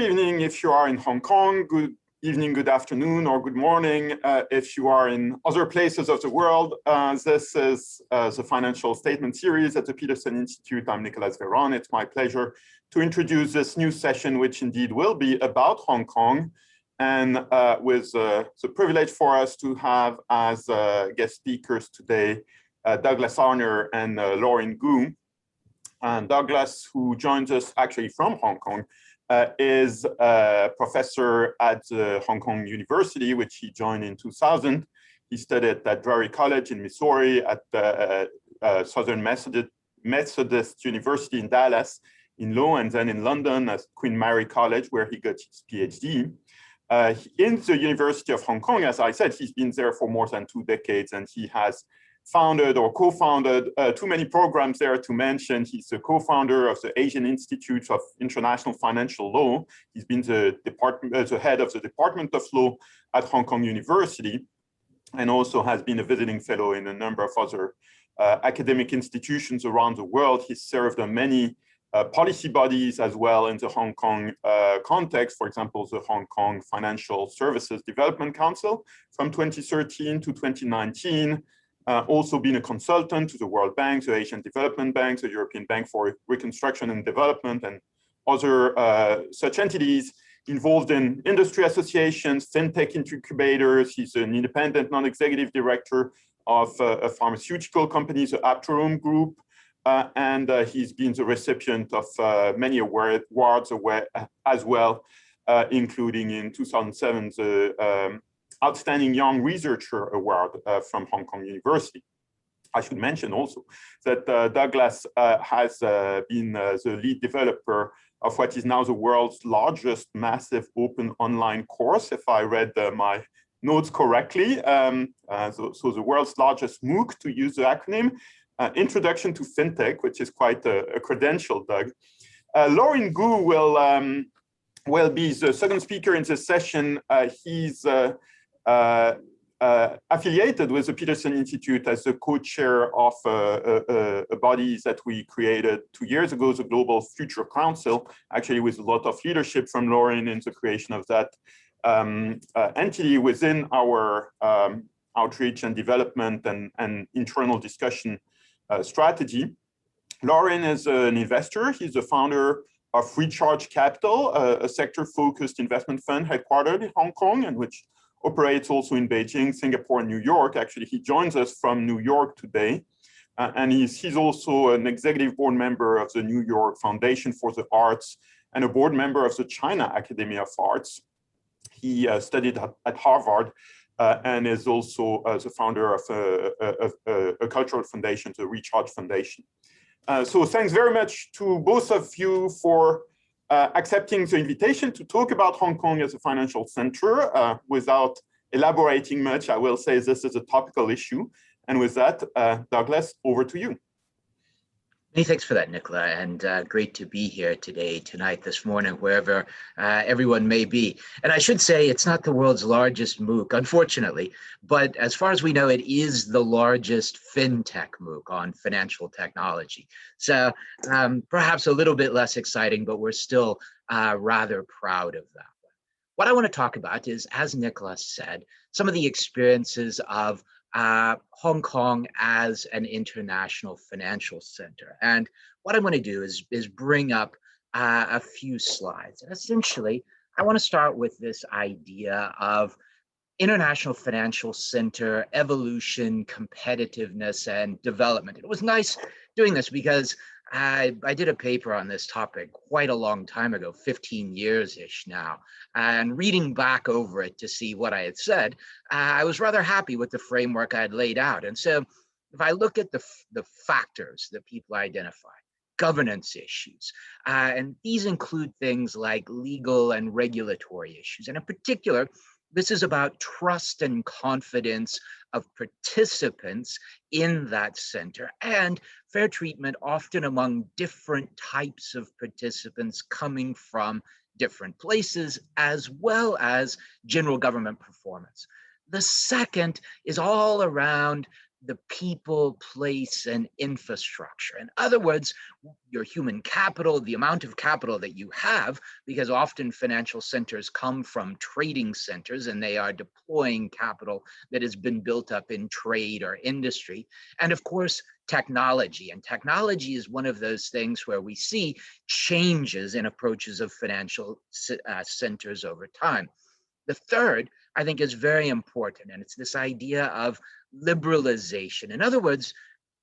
Evening if you are in Hong Kong, good evening, good afternoon, or good morning if you are in other places of the world. This is the financial statement series at the Peterson Institute. I'm Nicolas Veron. It's my pleasure to introduce this new session, which indeed will be about Hong Kong, and with the privilege for us to have as guest speakers today Douglas Arner and Lauren Gu. And Douglas, who joins us actually from Hong Kong, is a professor at Hong Kong University, which he joined in 2000. He studied at Drury College in Missouri, at Southern Methodist University in Dallas, in law, and then in London at Queen Mary College, where he got his PhD. In the University of Hong Kong, as I said, he's been there for more than 2 decades, and he has founded or co-founded too many programs there to mention. He's the co-founder of the Asian Institute of International Financial Law. He's been the head of the Department of Law at Hong Kong University, and also has been a visiting fellow in a number of other academic institutions around the world. He's served on many policy bodies as well in the Hong Kong context. For example, the Hong Kong Financial Services Development Council from 2013 to 2019. Also been a consultant to the World Bank, the Asian Development Bank, the European Bank for Reconstruction and Development, and other such entities involved in industry associations, fintech incubators. He's an independent non-executive director of a pharmaceutical company, the Apterum Group, and he's been the recipient of many awards as well, including in 2007, the Outstanding Young Researcher Award from Hong Kong University. I should mention also that Douglas has been the lead developer of what is now the world's largest massive open online course, if I read my notes correctly. So the world's largest MOOC, to use the acronym, Introduction to FinTech, which is quite a credential, Doug. Lauren Gu will be the second speaker in this session. He's affiliated with the Peterson Institute as the co-chair of a body that we created 2 years ago, the Global Future Council, actually with a lot of leadership from Lauren in the creation of that entity within our outreach and development and internal discussion strategy. Lauren is an investor. He's the founder of Recharge Capital, a sector-focused investment fund headquartered in Hong Kong, and which operates also in Beijing, Singapore, and New York. Actually, he joins us from New York today. And he's also an executive board member of the New York Foundation for the Arts and a board member of the China Academy of Arts. He studied at Harvard and is also the founder of a cultural foundation, the Recharge Foundation. So thanks very much to both of you for accepting the invitation to talk about Hong Kong as a financial center. Without elaborating much, I will say this is a topical issue. And with that, Douglas, over to you. Many thanks for that, Nicola, and great to be here today, tonight, this morning, wherever everyone may be. And I should say it's not the world's largest MOOC, unfortunately, but as far as we know, it is the largest fintech MOOC on financial technology. So perhaps a little bit less exciting, but we're still rather proud of that. What I want to talk about is, as Nicola said, some of the experiences of Hong Kong as an international financial center. And what I'm going to do is bring up a few slides. And essentially, I want to start with this idea of international financial center, evolution, competitiveness, and development. It was nice doing this because I did a paper on this topic quite a long time ago, 15 years-ish now, and reading back over it to see what I had said, I was rather happy with the framework I had laid out. And so if I look at the factors that people identify, governance issues, and these include things like legal and regulatory issues. And in particular, this is about trust and confidence of participants in that center and fair treatment, often among different types of participants coming from different places, as well as general government performance. The second is all around the people, place, and infrastructure. In other words, your human capital, the amount of capital that you have, because often financial centers come from trading centers and they are deploying capital that has been built up in trade or industry. And of course, technology. And technology is one of those things where we see changes in approaches of financial centers over time. The third, I think, is very important, and it's this idea of liberalization. In other words,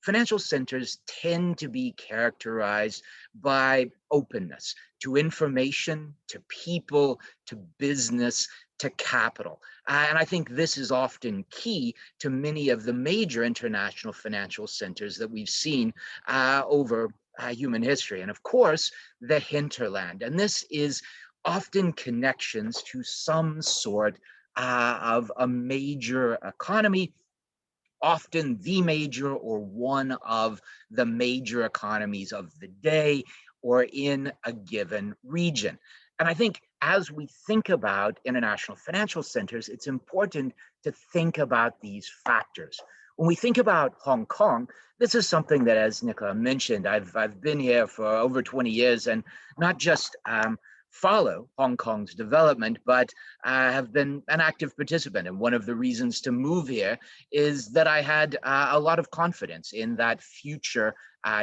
financial centers tend to be characterized by openness to information, to people, to business, to capital. And I think this is often key to many of the major international financial centers that we've seen over human history. And of course, the hinterland. And this is often connections to some sort of a major economy, often the major or one of the major economies of the day or in a given region. And I think as we think about international financial centers, it's important to think about these factors. When we think about Hong Kong, this is something that, as Nicola mentioned, I've been here for over 20 years and not just follow Hong Kong's development, but have been an active participant. And one of the reasons to move here is that I had a lot of confidence in that future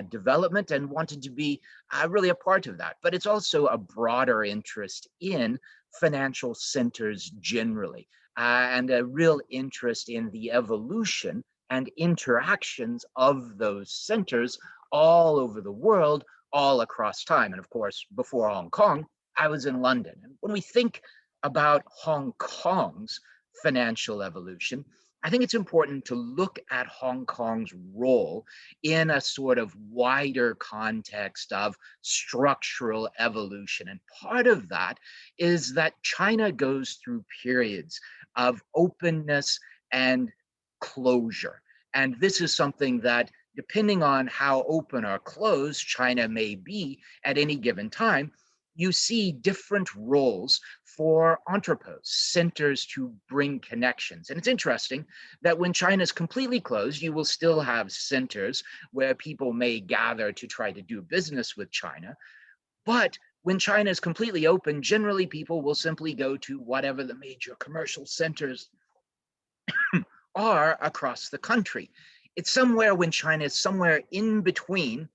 development and wanted to be really a part of that. But it's also a broader interest in financial centers generally, and a real interest in the evolution and interactions of those centers all over the world, all across time. And of course, before Hong Kong, I was in London. And when we think about Hong Kong's financial evolution, I think it's important to look at Hong Kong's role in a sort of wider context of structural evolution. And part of that is that China goes through periods of openness and closure. And this is something that, depending on how open or closed China may be at any given time, you see different roles for entrepôts, centers to bring connections. And it's interesting that when China is completely closed, you will still have centers where people may gather to try to do business with China. But when China is completely open, generally people will simply go to whatever the major commercial centers are across the country. It's somewhere when China is somewhere in between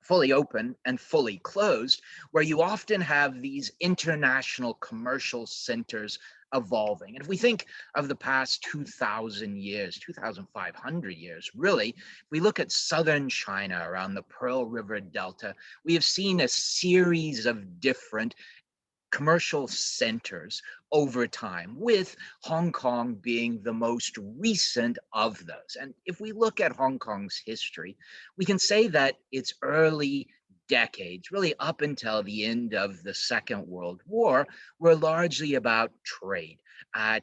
fully open and fully closed, where you often have these international commercial centers evolving. And if we think of the past 2,000 years, 2,500 years, really, if we look at southern China around the Pearl River Delta, we have seen a series of different commercial centers over time, with Hong Kong being the most recent of those. And if we look at Hong Kong's history, we can say that its early decades, really up until the end of the Second World War, were largely about trade.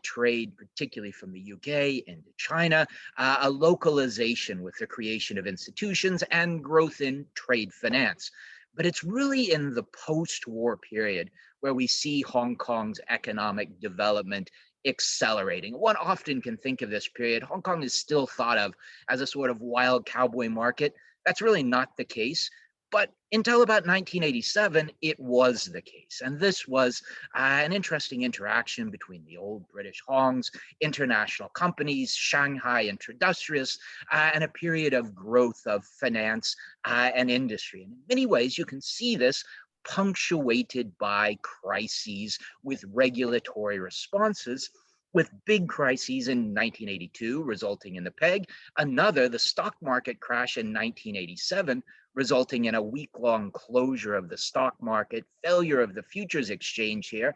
Trade, particularly from the UK into China, a localization with the creation of institutions and growth in trade finance. But it's really in the post-war period where we see Hong Kong's economic development accelerating. One often can think of this period, Hong Kong is still thought of as a sort of wild cowboy market. That's really not the case. But until about 1987, it was the case. And this was an interesting interaction between the old British Hongs, international companies, Shanghai industrialists, and a period of growth of finance and industry. And in many ways, you can see this punctuated by crises with regulatory responses, with big crises in 1982 resulting in the peg, another, the stock market crash in 1987, resulting in a week-long closure of the stock market, failure of the futures exchange here,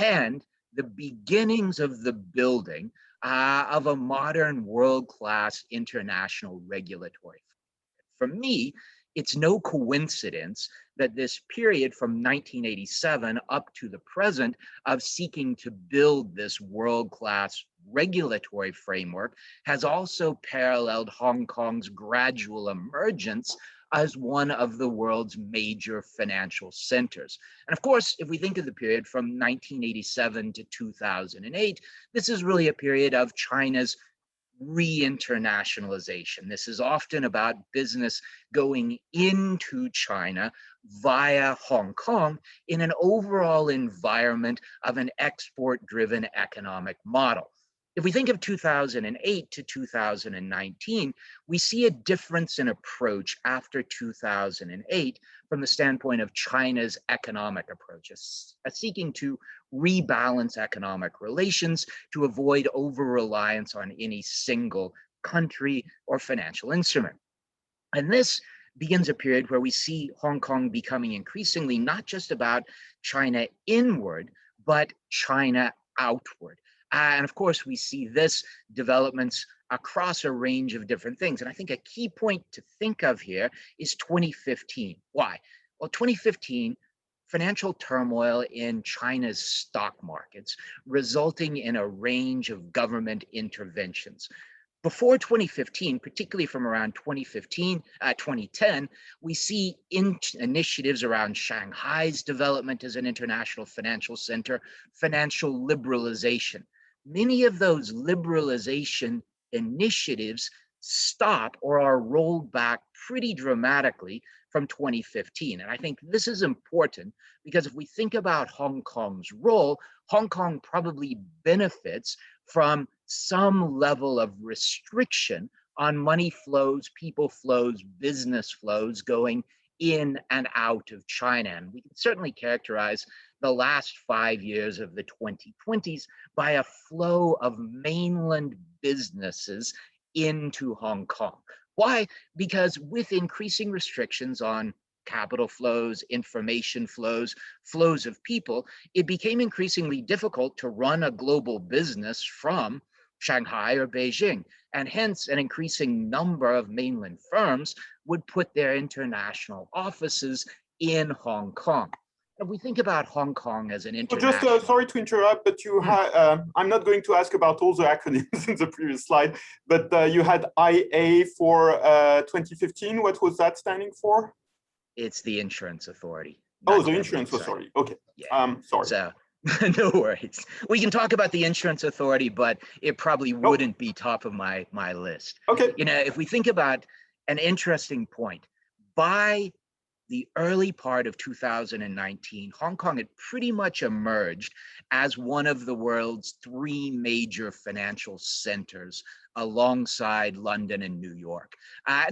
and the beginnings of the building of a modern world-class international regulatory. For me, it's no coincidence that this period from 1987 up to the present of seeking to build this world-class regulatory framework has also paralleled Hong Kong's gradual emergence as one of the world's major financial centers. And of course, if we think of the period from 1987 to 2008, this is really a period of China's re-internationalization. This is often about business going into China via Hong Kong in an overall environment of an export-driven economic model. If we think of 2008 to 2019, we see a difference in approach after 2008 from the standpoint of China's economic approach, seeking to rebalance economic relations to avoid over-reliance on any single country or financial instrument. And this begins a period where we see Hong Kong becoming increasingly not just about China inward, but China outward. And of course, we see this developments across a range of different things. And I think a key point to think of here is 2015. Why? Well, 2015, financial turmoil in China's stock markets, resulting in a range of government interventions. Before 2015, particularly from around 2010, we see initiatives around Shanghai's development as an international financial center, financial liberalization. Many of those liberalization initiatives stop or are rolled back pretty dramatically from 2015. And I think this is important because if we think about Hong Kong's role, Hong Kong probably benefits from some level of restriction on money flows, people flows, business flows going in and out of China. And we can certainly characterize the last 5 years of the 2020s by a flow of mainland businesses into Hong Kong. Why? Because with increasing restrictions on capital flows, information flows, flows of people, it became increasingly difficult to run a global business from Shanghai or Beijing. And hence, an increasing number of mainland firms would put their international offices in Hong Kong. If we think about Hong Kong as an international... Just sorry to interrupt, but you had, I'm not going to ask about all the acronyms in the previous slide, but you had IA for 2015. What was that standing for? It's the Insurance Authority. Oh, the Insurance Authority. Okay. Yeah. Sorry. So, no worries. We can talk about the Insurance Authority, but it probably wouldn't be top of my list. Okay. You know, if we think about an interesting point, by the early part of 2019, Hong Kong had pretty much emerged as one of the world's 3 major financial centers alongside London and New York.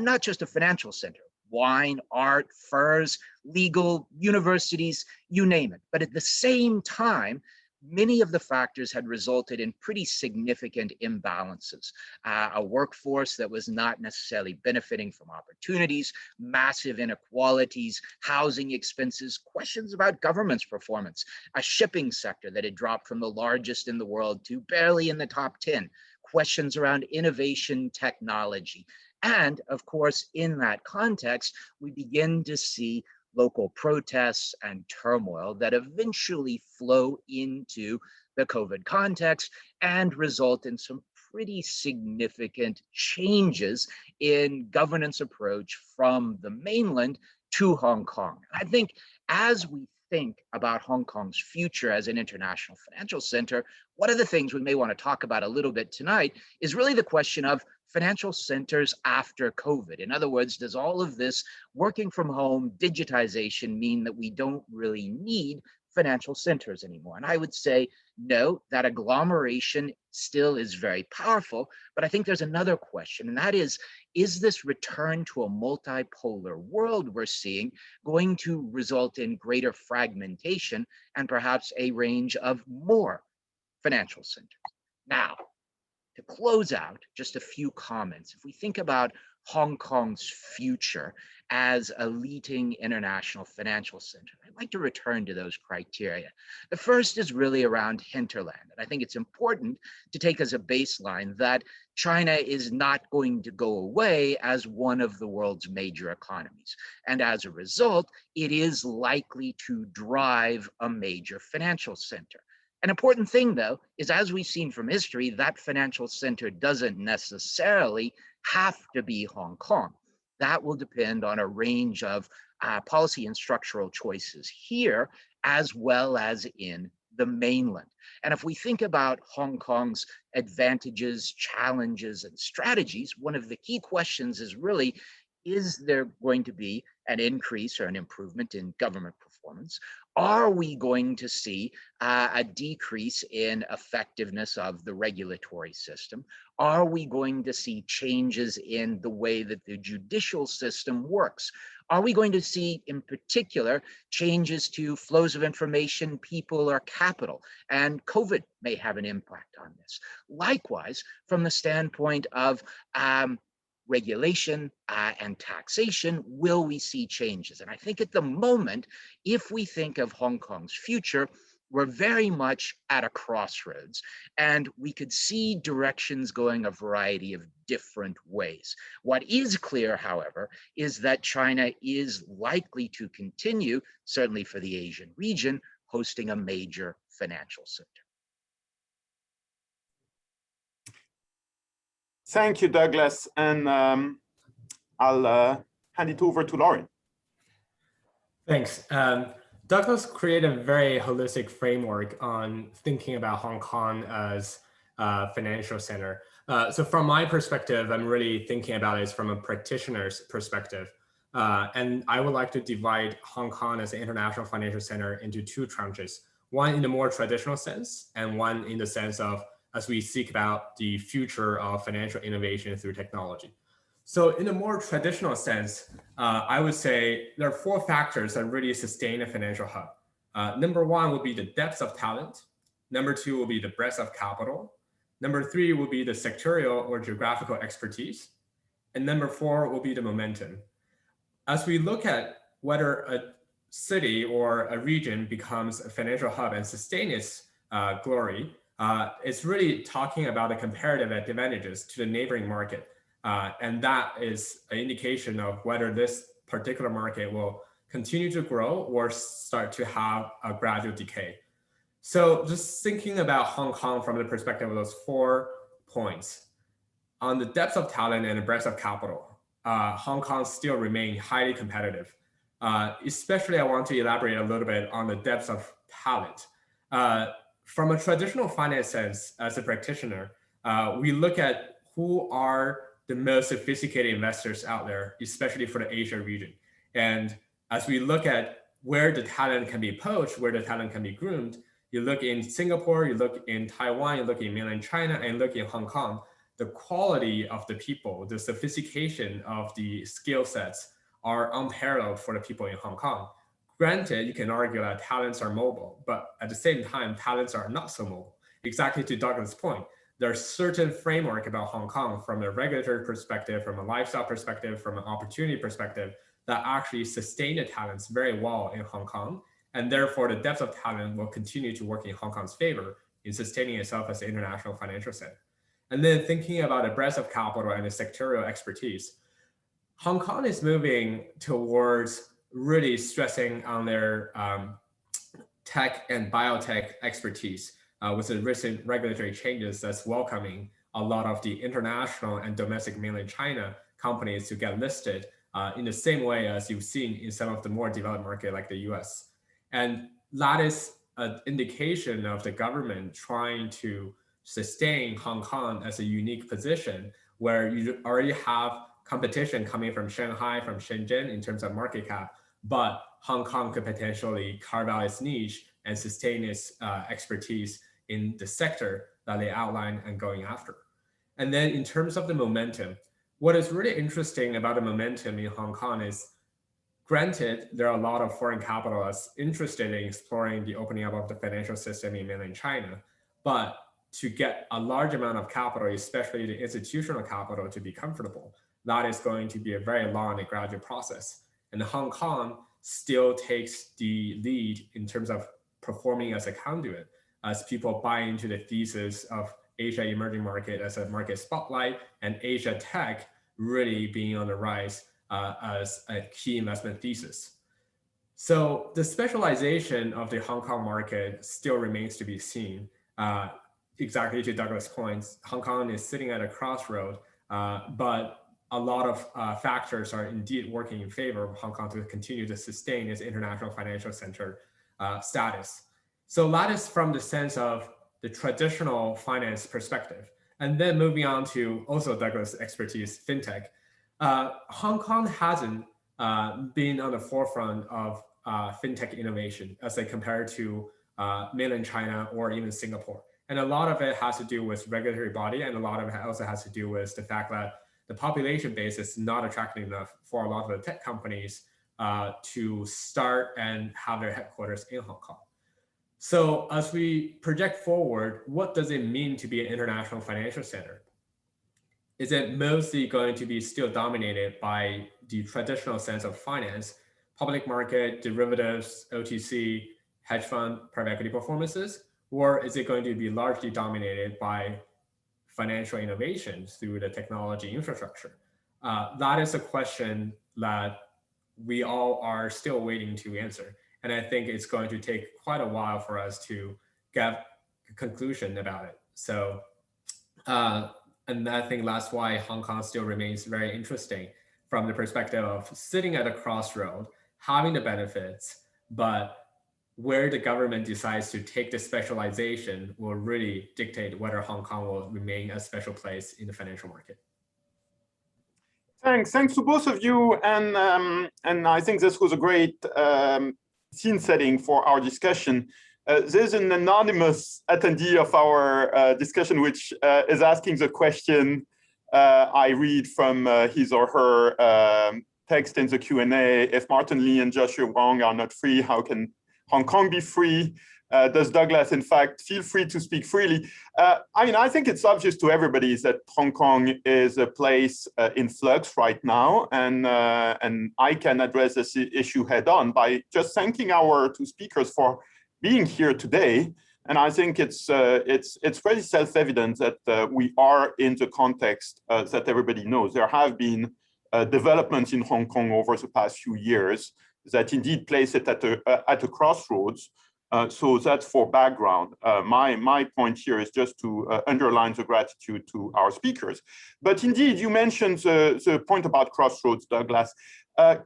Not just a financial center, wine, art, furs, legal, universities, you name it. But at the same time, many of the factors had resulted in pretty significant imbalances. A workforce that was not necessarily benefiting from opportunities, massive inequalities, housing expenses, questions about government's performance, a shipping sector that had dropped from the largest in the world to barely in the top 10, questions around innovation technology. And of course, in that context, we begin to see local protests and turmoil that eventually flow into the COVID context and result in some pretty significant changes in governance approach from the mainland to Hong Kong. I think as we think about Hong Kong's future as an international financial center, one of the things we may want to talk about a little bit tonight is really the question of financial centers after COVID. In other words, does all of this working from home, digitization mean that we don't really need financial centers anymore? And I would say, no, that agglomeration still is very powerful, but I think there's another question, and that is this return to a multipolar world we're seeing going to result in greater fragmentation and perhaps a range of more financial centers? Now, to close out, just a few comments. If we think about Hong Kong's future as a leading international financial center, I'd like to return to those criteria. The first is really around hinterland. And I think it's important to take as a baseline that China is not going to go away as one of the world's major economies. And as a result, it is likely to drive a major financial center. An important thing, though, is as we've seen from history, that financial center doesn't necessarily have to be Hong Kong. That will depend on a range of policy and structural choices here, as well as in the mainland. And if we think about Hong Kong's advantages, challenges, and strategies, one of the key questions is really, is there going to be an increase or an improvement in government performance? Are we going to see a decrease in effectiveness of the regulatory system? Are we going to see changes in the way that the judicial system works? Are we going to see, in particular, changes to flows of information, people, or capital? And COVID may have an impact on this. Likewise, from the standpoint of regulation and taxation, will we see changes? And I think at the moment, if we think of Hong Kong's future, we're very much at a crossroads, and we could see directions going a variety of different ways. What is clear, however, is that China is likely to continue, certainly for the Asian region, hosting a major financial center. Thank you, Douglas. And I'll hand it over to Lauren. Thanks. Douglas created a very holistic framework on thinking about Hong Kong as a financial center. So from my perspective, I'm really thinking about it from a practitioner's perspective. And I would like to divide Hong Kong as an international financial center into two tranches, one in the more traditional sense and one in the sense of as we seek about the future of financial innovation through technology. So in a more traditional sense, I would say there are four factors that really sustain a financial hub. Number one will be the depth of talent. Number two will be the breadth of capital. Number three will be the sectorial or geographical expertise. And number four will be the momentum. As we look at whether a city or a region becomes a financial hub and sustain its glory, it's really talking about the comparative advantages to the neighboring market. And that is an indication of whether this particular market will continue to grow or start to have a gradual decay. So just thinking about Hong Kong from the perspective of those 4 points, on the depth of talent and the breadth of capital, Hong Kong still remains highly competitive. Especially I want to elaborate a little bit on the depth of talent. From a traditional finance sense, as a practitioner, we look at who are the most sophisticated investors out there, especially for the Asia region. And as we look at where the talent can be poached, where the talent can be groomed, you look in Singapore, you look in Taiwan, you look in mainland China, and look in Hong Kong, the quality of the people, the sophistication of the skill sets are unparalleled for the people in Hong Kong. Granted, you can argue that talents are mobile, but at the same time, talents are not so mobile. Exactly to Douglas' point, there's certain framework about Hong Kong from a regulatory perspective, from a lifestyle perspective, from an opportunity perspective, that actually sustain the talents very well in Hong Kong. And therefore, the depth of talent will continue to work in Hong Kong's favor in sustaining itself as an international financial center. And then thinking about the breadth of capital and the sectorial expertise, Hong Kong is moving towards really stressing on their tech and biotech expertise with the recent regulatory changes that's welcoming a lot of the international and domestic mainland China companies to get listed in the same way as you've seen in some of the more developed market like the US. And that is an indication of the government trying to sustain Hong Kong as a unique position where you already have competition coming from Shanghai, from Shenzhen in terms of market cap, but Hong Kong could potentially carve out its niche and sustain its expertise in the sector that they outline and going after. And then in terms of the momentum, what is really interesting about the momentum in Hong Kong is, granted, there are a lot of foreign capitalists interested in exploring the opening up of the financial system in mainland China, but to get a large amount of capital, especially the institutional capital, to be comfortable, that is going to be a very long and gradual process. And Hong Kong still takes the lead in terms of performing as a conduit, as people buy into the thesis of Asia emerging market as a market spotlight and Asia tech really being on the rise as a key investment thesis. So the specialization of the Hong Kong market still remains to be seen. Exactly to Douglas' points, Hong Kong is sitting at a crossroad, but a lot of factors are indeed working in favor of Hong Kong to continue to sustain its international financial center status. So that is from the sense of the traditional finance perspective. And then moving on to also Douglas' expertise, fintech. Hong Kong hasn't been on the forefront of fintech innovation as they compare to mainland China or even Singapore. And a lot of it has to do with regulatory body, and a lot of it also has to do with the fact that the population base is not attractive enough for a lot of the tech companies to start and have their headquarters in Hong Kong. So as we project forward, what does it mean to be an international financial center? Is it mostly going to be still dominated by the traditional sense of finance, public market, derivatives, OTC, hedge fund, private equity performances? Or is it going to be largely dominated by financial innovations through the technology infrastructure? That is a question that we all are still waiting to answer. And I think it's going to take quite a while for us to get a conclusion about it. So, and I think that's why Hong Kong still remains very interesting from the perspective of sitting at a crossroad, having the benefits, but where the government decides to take the specialization will really dictate whether Hong Kong will remain a special place in the financial market. Thanks to both of you, and I think this was a great scene setting for our discussion. There's an anonymous attendee of our discussion which is asking the question. I read from his or her text in the Q&A: if Martin Lee and Joshua Wong are not free, how can Hong Kong be free? Does Douglas, in fact, feel free to speak freely? I mean, I think it's obvious to everybody that Hong Kong is a place in flux right now, and I can address this issue head on by just thanking our two speakers for being here today. And I think it's pretty self-evident that we are in the context that everybody knows. There have been developments in Hong Kong over the past few years that indeed place it at a crossroads. So that's for background. My point here is just to underline the gratitude to our speakers. But indeed, you mentioned the point about crossroads, Douglas.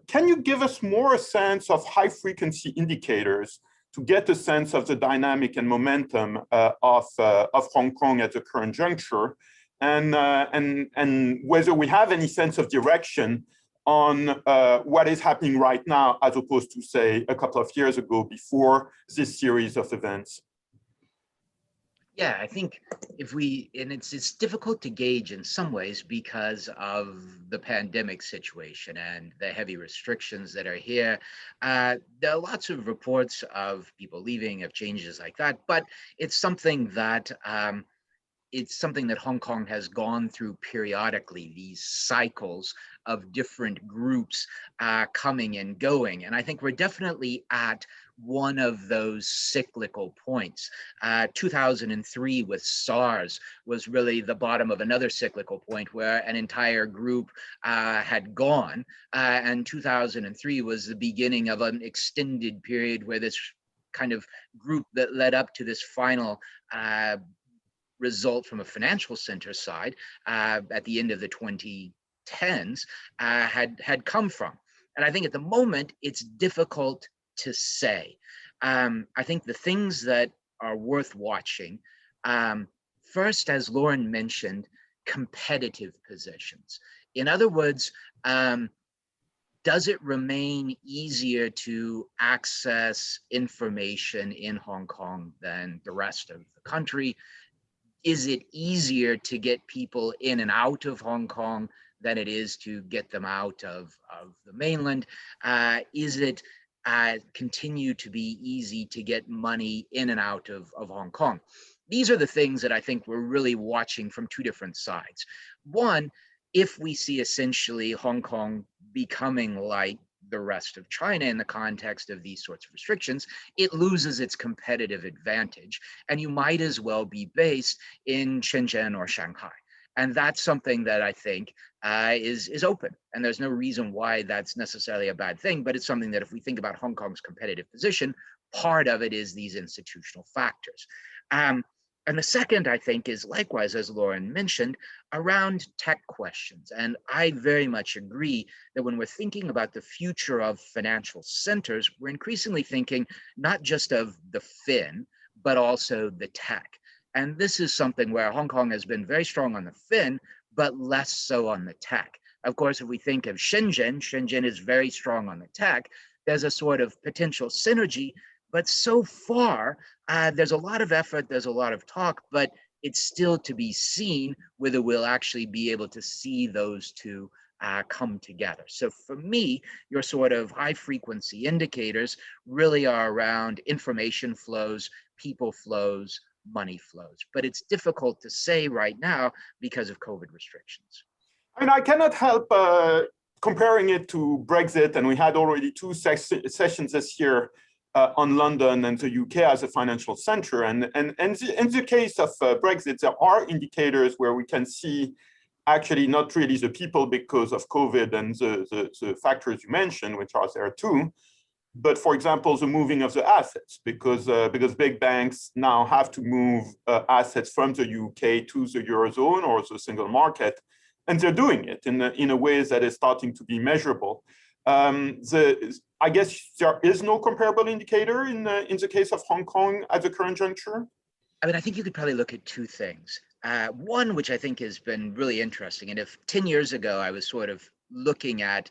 Can you give us more a sense of high frequency indicators to get a sense of the dynamic and momentum of Hong Kong at the current juncture, and whether we have any sense of direction on what is happening right now, as opposed to, say, a couple of years ago before this series of events? Yeah, I think and it's difficult to gauge in some ways because of the pandemic situation and the heavy restrictions that are here. There are lots of reports of people leaving, of changes like that, but it's something that Hong Kong has gone through periodically, these cycles of different groups coming and going. And I think we're definitely at one of those cyclical points. 2003 with SARS was really the bottom of another cyclical point where an entire group had gone. And 2003 was the beginning of an extended period where this kind of group that led up to this final result from a financial center side at the end of the 2010s had come from. And I think at the moment, it's difficult to say. I think the things that are worth watching, first, as Lauren mentioned, competitive positions. In other words, does it remain easier to access information in Hong Kong than the rest of the country? Is it easier to get people in and out of Hong Kong than it is to get them out of the mainland? Is it continue to be easy to get money in and out of Hong Kong? These are the things that I think we're really watching from two different sides. One, if we see essentially Hong Kong becoming like the rest of China in the context of these sorts of restrictions, it loses its competitive advantage. And you might as well be based in Shenzhen or Shanghai. And that's something that I think is open. And there's no reason why that's necessarily a bad thing, but it's something that if we think about Hong Kong's competitive position, part of it is these institutional factors. And the second, I think, is likewise, as Lauren mentioned, around tech questions. And I very much agree that when we're thinking about the future of financial centers, we're increasingly thinking not just of the fin, but also the tech. And this is something where Hong Kong has been very strong on the fin, but less so on the tech. Of course, if we think of Shenzhen is very strong on the tech. There's a sort of potential synergy, but so far, there's a lot of effort, there's a lot of talk, but it's still to be seen whether we'll actually be able to see those two come together. So for me, your sort of high frequency indicators really are around information flows, people flows, money flows. But it's difficult to say right now because of COVID restrictions. I mean, I cannot help comparing it to Brexit, and we had already two sessions this year on London and the UK as a financial center. And in the case of Brexit, there are indicators where we can see actually not really the people because of COVID and the factors you mentioned, which are there too, but for example, the moving of the assets, because big banks now have to move assets from the UK to the Eurozone or the single market, and they're doing it in a way that is starting to be measurable. I guess there is no comparable indicator in the case of Hong Kong at the current juncture. I mean, I think you could probably look at two things. One, which I think has been really interesting, and if 10 years ago I was sort of looking at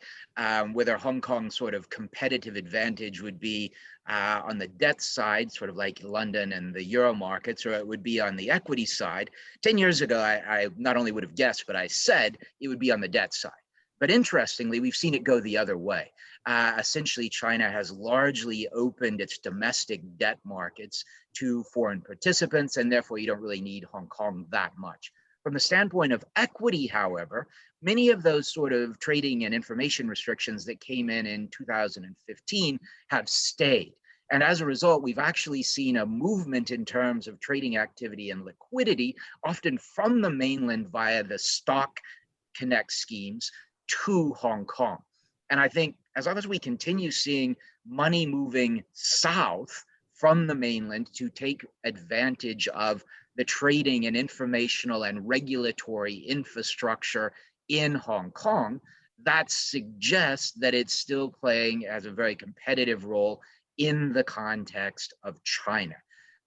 whether Hong Kong's sort of competitive advantage would be on the debt side, sort of like London and the Euro markets, or it would be on the equity side. 10 years ago, I not only would have guessed, but I said it would be on the debt side. But interestingly, we've seen it go the other way. Essentially, China has largely opened its domestic debt markets to foreign participants, and therefore you don't really need Hong Kong that much. From the standpoint of equity, however, many of those sort of trading and information restrictions that came in 2015 have stayed. And as a result, we've actually seen a movement in terms of trading activity and liquidity, often from the mainland via the stock connect schemes to Hong Kong. And I think as long as we continue seeing money moving south from the mainland to take advantage of the trading and informational and regulatory infrastructure in Hong Kong, that suggests that it's still playing as a very competitive role in the context of China.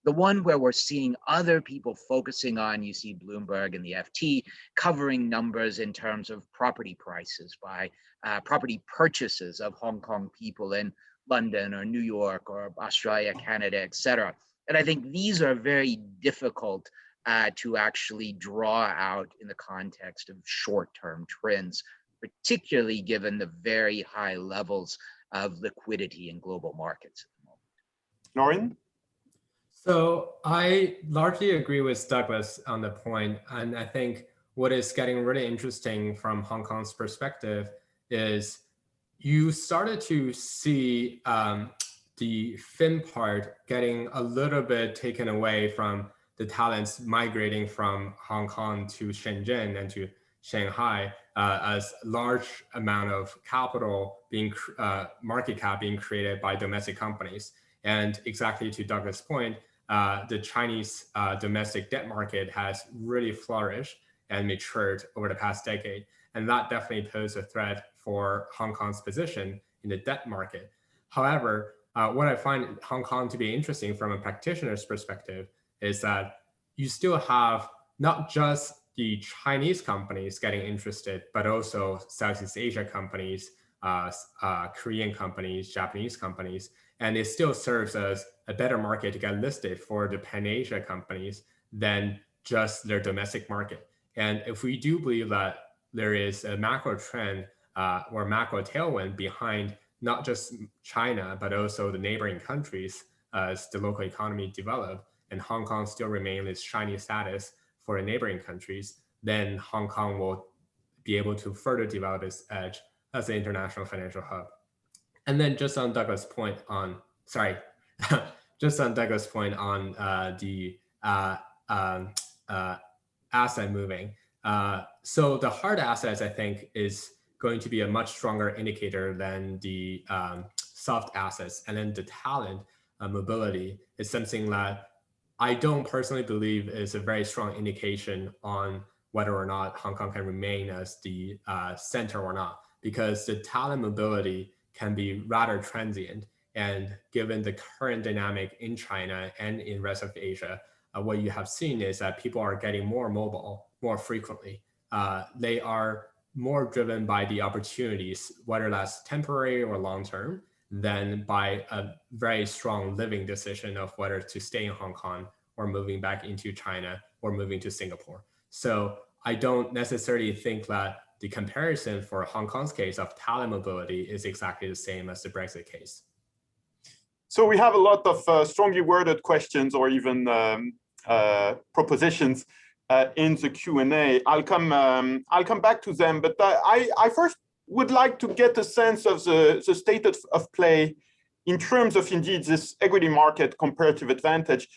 The one where we're seeing other people focusing on, you see Bloomberg and the FT covering numbers in terms of property prices by property purchases of Hong Kong people in London or New York or Australia, Canada, et cetera. And I think these are very difficult to actually draw out in the context of short-term trends, particularly given the very high levels of liquidity in global markets at the moment. Lauren? So I largely agree with Douglas on the point, and I think what is getting really interesting from Hong Kong's perspective is you started to see the fin part getting a little bit taken away from the talents migrating from Hong Kong to Shenzhen and to Shanghai as large amount of capital being market cap being created by domestic companies. And exactly to Douglas' point, the Chinese domestic debt market has really flourished and matured over the past decade. And that definitely poses a threat for Hong Kong's position in the debt market. However, what I find Hong Kong to be interesting from a practitioner's perspective is that you still have not just the Chinese companies getting interested, but also Southeast Asia companies, Korean companies, Japanese companies, and it still serves as a better market to get listed for the Pan-Asia companies than just their domestic market. And if we do believe that there is a macro trend or macro tailwind behind not just China, but also the neighboring countries as the local economy develop, and Hong Kong still remain its shiny status for the neighboring countries, then Hong Kong will be able to further develop its edge as an international financial hub. And then just on Douglas' point on, just on Douglas' point on the asset moving. So the hard assets, I think, is going to be a much stronger indicator than the soft assets. And then the talent mobility is something that I don't personally believe is a very strong indication on whether or not Hong Kong can remain as the center or not, because the talent mobility can be rather transient. And given the current dynamic in China and in rest of Asia, what you have seen is that people are getting more mobile more frequently. They are more driven by the opportunities, whether that's temporary or long-term, than by a very strong living decision of whether to stay in Hong Kong or moving back into China or moving to Singapore. So I don't necessarily think that the comparison for Hong Kong's case of talent mobility is exactly the same as the Brexit case. So we have a lot of strongly worded questions or even propositions in the Q&A. I'll come back to them, but I first would like to get a sense of the state of play in terms of indeed this equity market comparative advantage.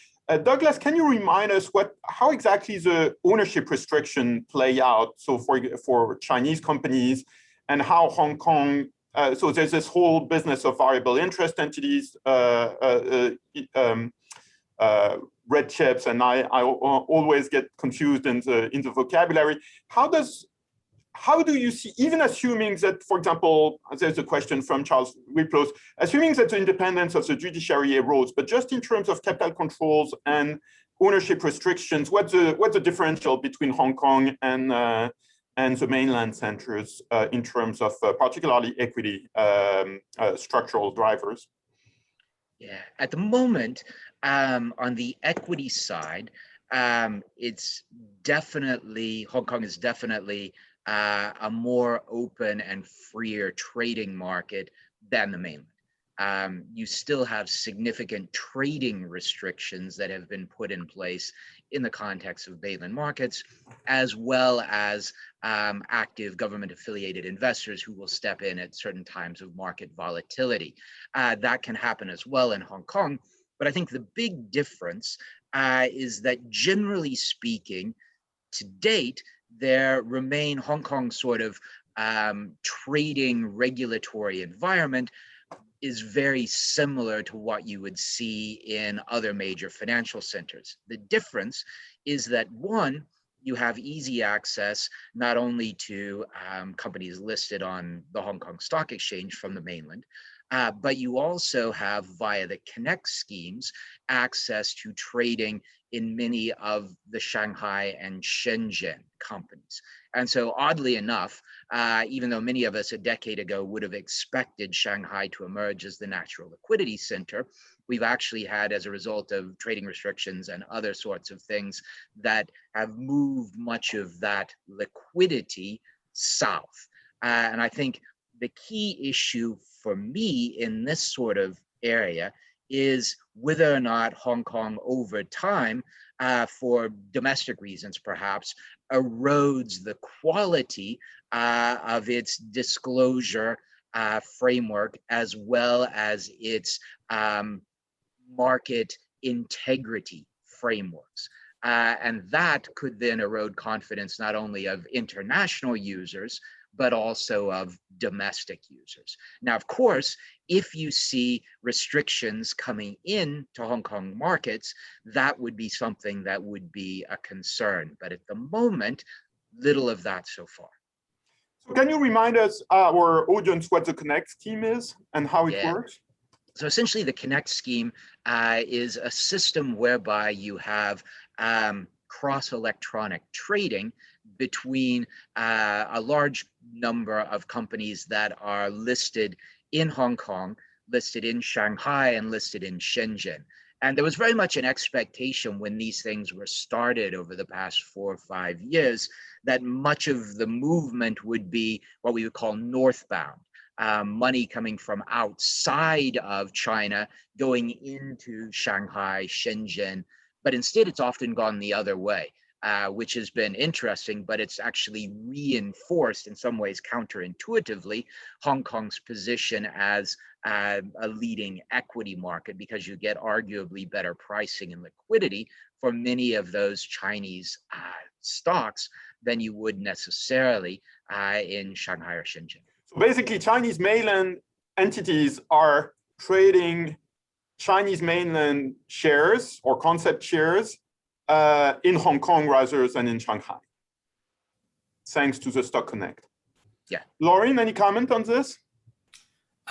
Douglas, can you remind us how exactly the ownership restriction play out? So for Chinese companies, and how Hong Kong. So there's this whole business of variable interest entities, red chips, and I always get confused in the vocabulary. How do you see, even assuming that, for example, there's a question from Charles Wiplos, assuming that the independence of the judiciary erodes, but just in terms of capital controls and ownership restrictions, what's the differential between Hong Kong and the mainland centers in terms of particularly equity structural drivers? Yeah, at the moment, on the equity side, it's definitely, Hong Kong is definitely a more open and freer trading market than the mainland. You still have significant trading restrictions that have been put in place in the context of mainland markets, as well as active government-affiliated investors who will step in at certain times of market volatility. That can happen as well in Hong Kong, but I think the big difference is that, generally speaking, to date, there remain Hong Kong's sort of trading regulatory environment is very similar to what you would see in other major financial centers. The difference is that, one, you have easy access not only to companies listed on the Hong Kong Stock Exchange from the mainland, but you also have, via the Connect schemes, access to trading in many of the Shanghai and Shenzhen companies. And so, oddly enough, even though many of us a decade ago would have expected Shanghai to emerge as the natural liquidity center, we've actually had, as a result of trading restrictions and other sorts of things, that have moved much of that liquidity south. And I think the key issue for me in this sort of area is whether or not Hong Kong, over time, for domestic reasons perhaps, erodes the quality of its disclosure framework, as well as its market integrity frameworks. And that could then erode confidence not only of international users, but also of domestic users. Now, of course, if you see restrictions coming in to Hong Kong markets, that would be something that would be a concern. But at the moment, little of that so far. So can you remind us, our audience, what the Connect scheme is and how it works? So essentially, the Connect scheme is a system whereby you have cross-electronic trading between a large number of companies that are listed in Hong Kong, listed in Shanghai, and listed in Shenzhen. And there was very much an expectation when these things were started over the past 4 or 5 years that much of the movement would be what we would call northbound. Money coming from outside of China going into Shanghai, Shenzhen, but instead it's often gone the other way, which has been interesting, but it's actually reinforced in some ways counterintuitively Hong Kong's position as a leading equity market, because you get arguably better pricing and liquidity for many of those Chinese stocks than you would necessarily in Shanghai or Shenzhen. So basically, Chinese mainland entities are trading Chinese mainland shares or concept shares in Hong Kong rather than in Shanghai, thanks to the Stock Connect. Yeah. Lauren, any comment on this?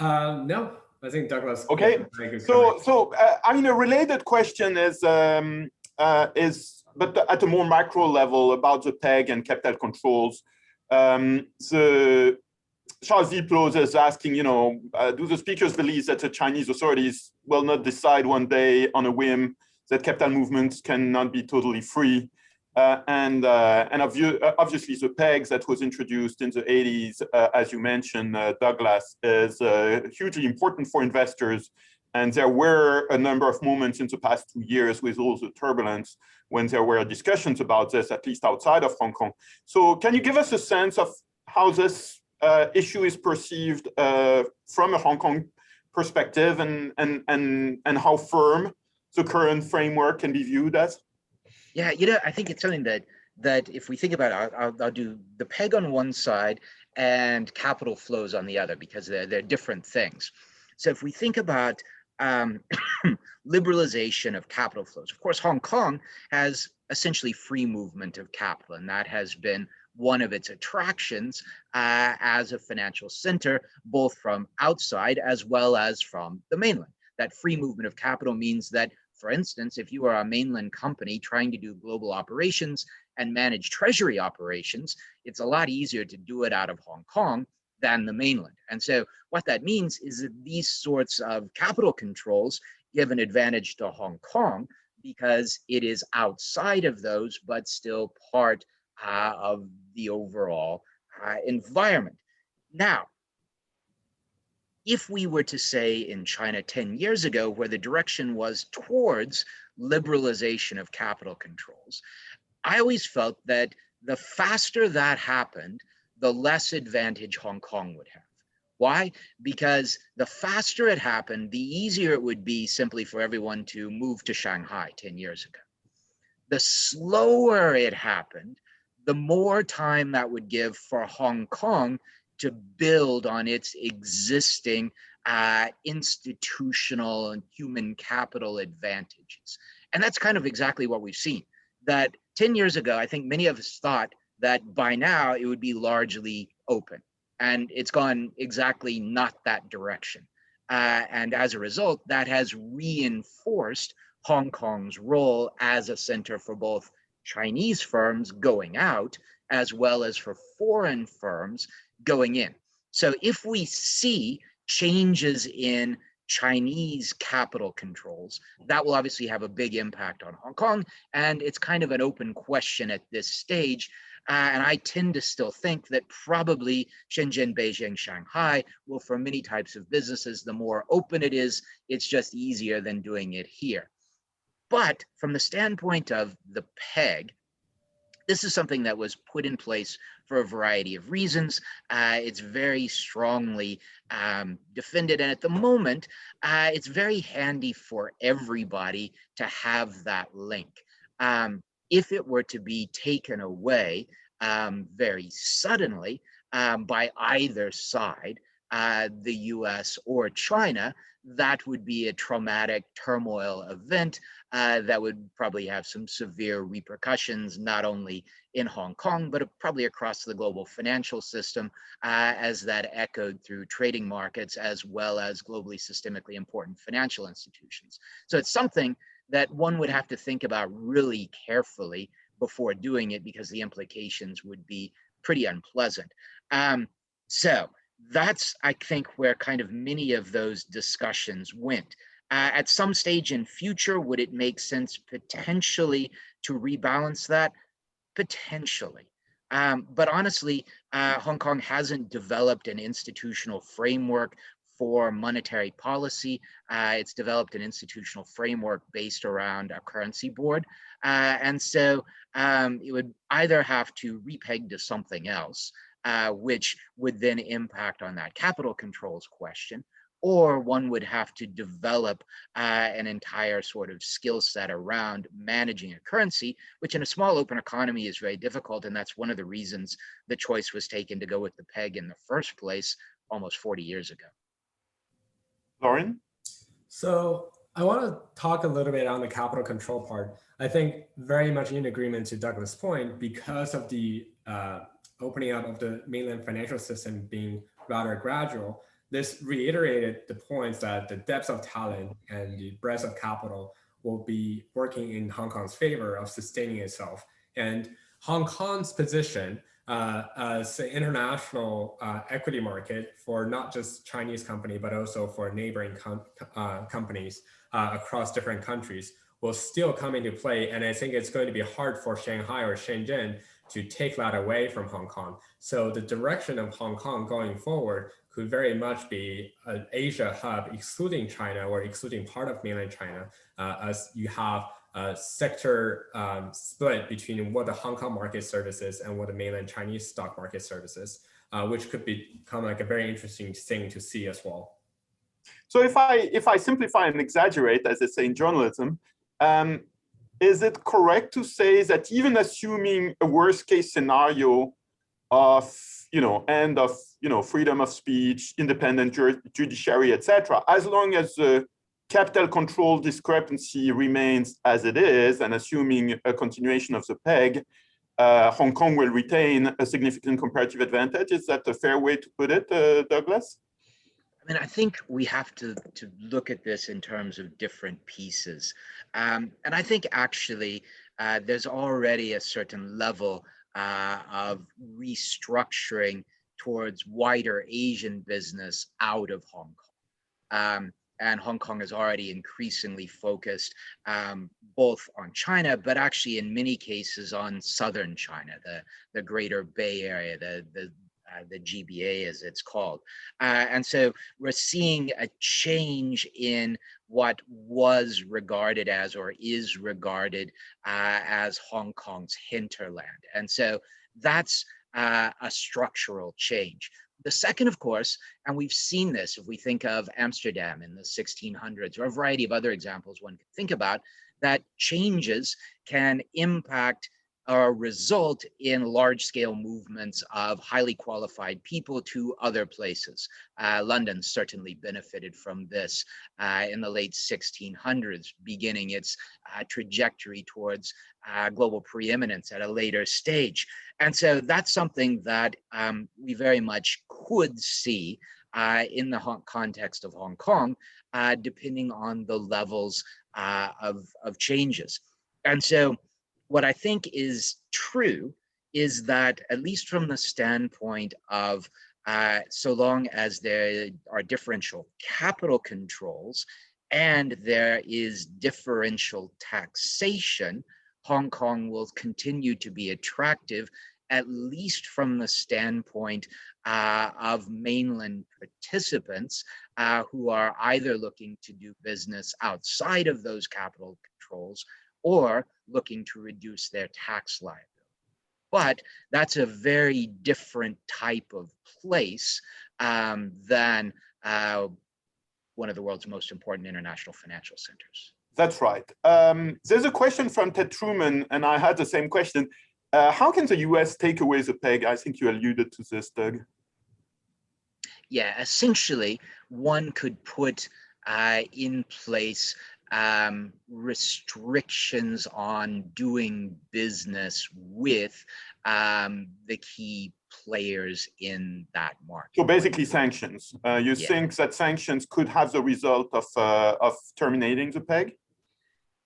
No, I think Douglas. Okay. So I mean, a related question is, but at a more macro level about the peg and capital controls. The Charles Diplos is asking, do the speakers believe that the Chinese authorities will not decide one day on a whim that capital movements cannot be totally free? And obviously the peg that was introduced in the 80s, as you mentioned, Douglas, is hugely important for investors. And there were a number of moments in the past 2 years with all the turbulence when there were discussions about this, at least outside of Hong Kong. So can you give us a sense of how this issue is perceived from a Hong Kong perspective, and how firm the current framework can be viewed as? Yeah, I think it's something that if we think about it, I'll do the peg on one side and capital flows on the other, because they're different things. So if we think about liberalization of capital flows, of course, Hong Kong has essentially free movement of capital, and that has been one of its attractions as a financial center, both from outside as well as from the mainland. That free movement of capital means that, for instance, if you are a mainland company trying to do global operations and manage treasury operations, it's a lot easier to do it out of Hong Kong than the mainland. And so what that means is that these sorts of capital controls give an advantage to Hong Kong because it is outside of those, but still part of the overall environment. Now, if we were to say in China 10 years ago, where the direction was towards liberalization of capital controls, I always felt that the faster that happened, the less advantage Hong Kong would have. Why? Because the faster it happened, the easier it would be simply for everyone to move to Shanghai 10 years ago. The slower it happened, the more time that would give for Hong Kong to build on its existing institutional and human capital advantages. And that's kind of exactly what we've seen. That 10 years ago, I think many of us thought that by now it would be largely open. And it's gone exactly not that direction. And as a result, that has reinforced Hong Kong's role as a center for both Chinese firms going out, as well as for foreign firms going in. So if we see changes in Chinese capital controls, that will obviously have a big impact on Hong Kong. And it's kind of an open question at this stage. And I tend to still think that probably Shenzhen, Beijing, Shanghai will, for many types of businesses, the more open it is, it's just easier than doing it here. But from the standpoint of the peg, this is something that was put in place for a variety of reasons. It's very strongly defended. And at the moment, it's very handy for everybody to have that link. If it were to be taken away very suddenly by either side, the US or China, that would be a traumatic turmoil event that would probably have some severe repercussions, not only in Hong Kong, but probably across the global financial system, as that echoed through trading markets, as well as globally systemically important financial institutions. So it's something that one would have to think about really carefully before doing it, because the implications would be pretty unpleasant. So that's, I think, where kind of many of those discussions went. At some stage in future, would it make sense potentially to rebalance that? Potentially. But honestly, Hong Kong hasn't developed an institutional framework for monetary policy. It's developed an institutional framework based around a currency board. And so it would either have to repeg to something else, which would then impact on that capital controls question, or one would have to develop an entire sort of skill set around managing a currency, which in a small open economy is very difficult. And that's one of the reasons the choice was taken to go with the peg in the first place almost 40 years ago. Lauren? So I want to talk a little bit on the capital control part. I think very much in agreement to Douglas' point, because of the opening up of the mainland financial system being rather gradual, this reiterated the points that the depth of talent and the breadth of capital will be working in Hong Kong's favor of sustaining itself. And Hong Kong's position as an international equity market for not just Chinese company, but also for neighboring companies across different countries will still come into play. And I think it's going to be hard for Shanghai or Shenzhen to take that away from Hong Kong. So the direction of Hong Kong going forward could very much be an Asia hub, excluding China or excluding part of mainland China, as you have a sector split between what the Hong Kong market services and what the mainland Chinese stock market services, which could become like a very interesting thing to see as well. So if I simplify and exaggerate, as they say in journalism, is it correct to say that even assuming a worst case scenario of end of freedom of speech, independent judiciary, etc., as long as the capital control discrepancy remains as it is, and assuming a continuation of the peg, Hong Kong will retain a significant comparative advantage? Is that a fair way to put it, Douglas? I mean, I think we have to look at this in terms of different pieces. And I think actually there's already a certain level of restructuring towards wider Asian business out of Hong Kong. And Hong Kong is already increasingly focused both on China, but actually in many cases on southern China, the Greater Bay Area, the GBA as it's called. And so we're seeing a change in what was regarded as or is regarded as Hong Kong's hinterland. And so that's a structural change. The second, of course, and we've seen this if we think of Amsterdam in the 1600s or a variety of other examples one could think about, that changes can impact or result in large-scale movements of highly qualified people to other places. London certainly benefited from this in the late 1600s, beginning its trajectory towards global preeminence at a later stage. And so that's something that we very much could see in the context of Hong Kong, depending on the levels of changes. And so what I think is true is that, at least from the standpoint of so long as there are differential capital controls and there is differential taxation, Hong Kong will continue to be attractive, at least from the standpoint of mainland participants who are either looking to do business outside of those capital controls or looking to reduce their tax liability. But that's a very different type of place than one of the world's most important international financial centers. That's right. There's a question from Ted Truman, and I had the same question. How can the US take away the peg? I think you alluded to this, Doug. Yeah, essentially, one could put in place restrictions on doing business with the key players in that market. So basically sanctions. You think that sanctions could have the result of terminating the peg?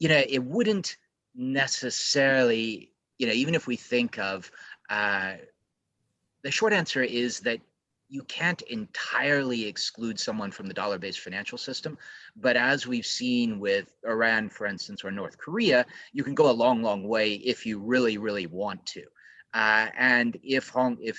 It wouldn't necessarily, even if we think of, the short answer is that you can't entirely exclude someone from the dollar-based financial system. But as we've seen with Iran, for instance, or North Korea, you can go a long, long way if you really, really want to. And if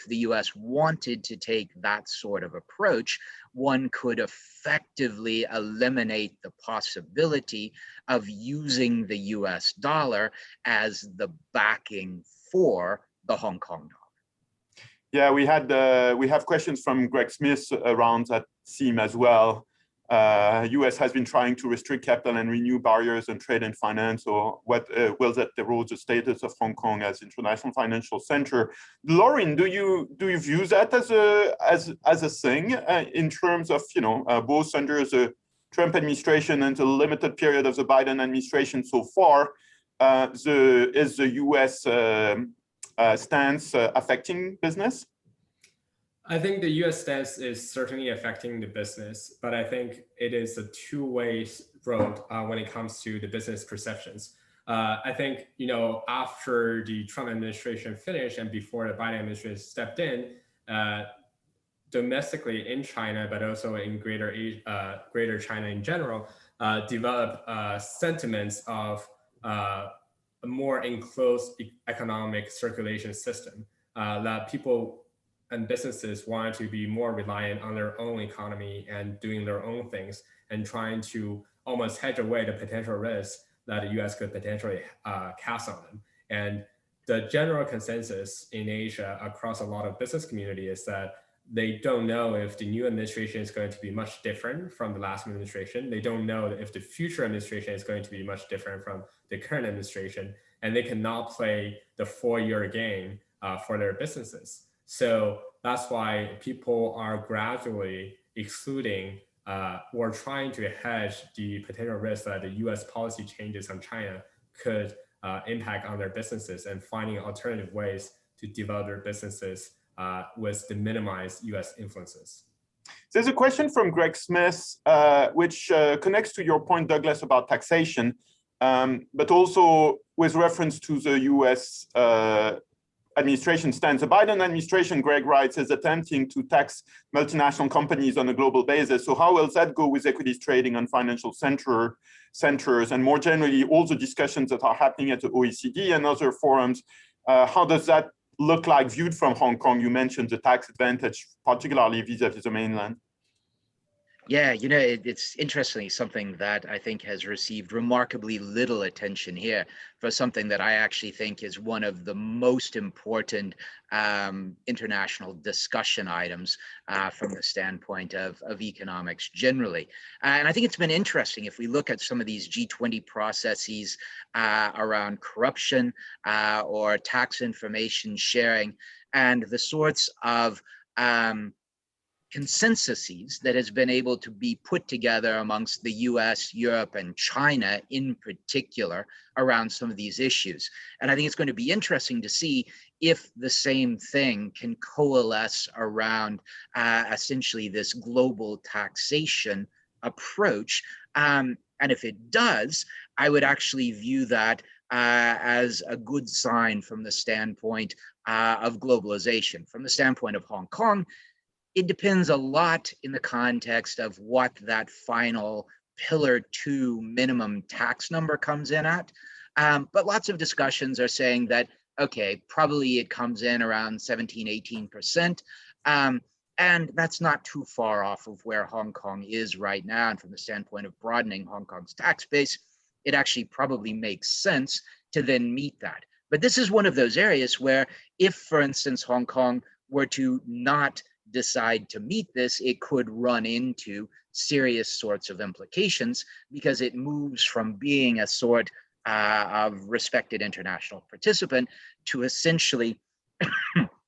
the US wanted to take that sort of approach, one could effectively eliminate the possibility of using the US dollar as the backing for the Hong Kong dollar. Yeah, we have questions from Greg Smith around that theme as well. US has been trying to restrict capital and renew barriers on trade and finance, or what will that erode the status of Hong Kong as international financial center? Lauren, do you view that as a thing in terms of both under the Trump administration and the limited period of the Biden administration so far, is the US stance affecting business? I think the US stance is certainly affecting the business, but I think it is a two-way road when it comes to the business perceptions. I think, after the Trump administration finished and before the Biden administration stepped in, domestically in China, but also in greater China in general, develop sentiments of a more enclosed economic circulation system that people and businesses wanted to be more reliant on their own economy and doing their own things and trying to almost hedge away the potential risks that the US could potentially cast on them. And the general consensus in Asia across a lot of business community is that they don't know if the new administration is going to be much different from the last administration. They don't know if the future administration is going to be much different from the current administration, and they cannot play the 4-year game for their businesses. So that's why people are gradually excluding or trying to hedge the potential risk that the US policy changes on China could impact on their businesses and finding alternative ways to develop their businesses with the minimized US influences. There's a question from Greg Smith, which connects to your point, Douglas, about taxation, but also with reference to the US administration stance. The Biden administration, Greg writes, is attempting to tax multinational companies on a global basis. So how will that go with equities trading on financial centers and more generally, all the discussions that are happening at the OECD and other forums? How does that look like viewed from Hong Kong? You mentioned the tax advantage, particularly vis-a-vis the mainland. Yeah, it's interestingly something that I think has received remarkably little attention here for something that I actually think is one of the most important international discussion items from the standpoint of economics generally. And I think it's been interesting if we look at some of these G20 processes around corruption or tax information sharing and the sorts of consensuses that has been able to be put together amongst the US, Europe, and China in particular around some of these issues. And I think it's going to be interesting to see if the same thing can coalesce around essentially this global taxation approach. And if it does, I would actually view that as a good sign from the standpoint of globalization. From the standpoint of Hong Kong, it depends a lot in the context of what that final Pillar 2 minimum tax number comes in at. But lots of discussions are saying that, okay, probably it comes in around 17, 18%. And that's not too far off of where Hong Kong is right now. And from the standpoint of broadening Hong Kong's tax base, it actually probably makes sense to then meet that. But this is one of those areas where if, for instance, Hong Kong were to not decide to meet this, it could run into serious sorts of implications because it moves from being a sort of respected international participant to essentially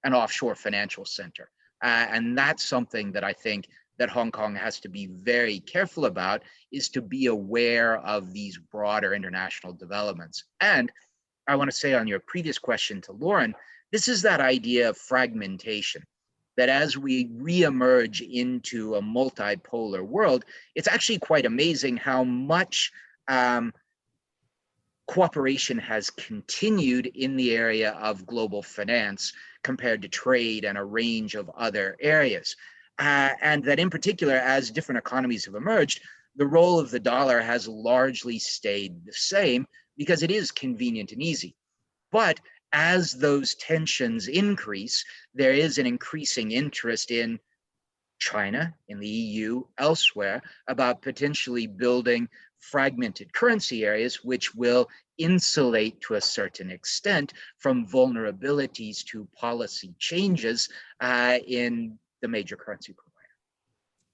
an offshore financial center. And that's something that I think that Hong Kong has to be very careful about, is to be aware of these broader international developments. And I want to say on your previous question to Lauren, this is that idea of fragmentation, that as we reemerge into a multipolar world, it's actually quite amazing how much cooperation has continued in the area of global finance compared to trade and a range of other areas. And that in particular, as different economies have emerged, the role of the dollar has largely stayed the same because it is convenient and easy. But as those tensions increase, there is an increasing interest in China, in the EU, elsewhere, about potentially building fragmented currency areas, which will insulate to a certain extent from vulnerabilities to policy changes in the major currency provider.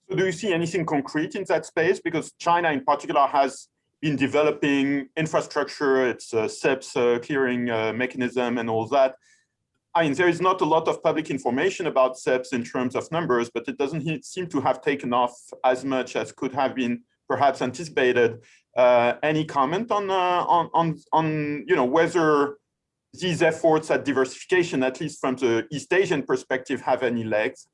So do you see anything concrete in that space? Because China in particular has been developing infrastructure, its SIPs clearing mechanism and all that. I mean, there is not a lot of public information about SIPs in terms of numbers, but it doesn't seem to have taken off as much as could have been perhaps anticipated. Any comment on whether these efforts at diversification, at least from the East Asian perspective, have any legs?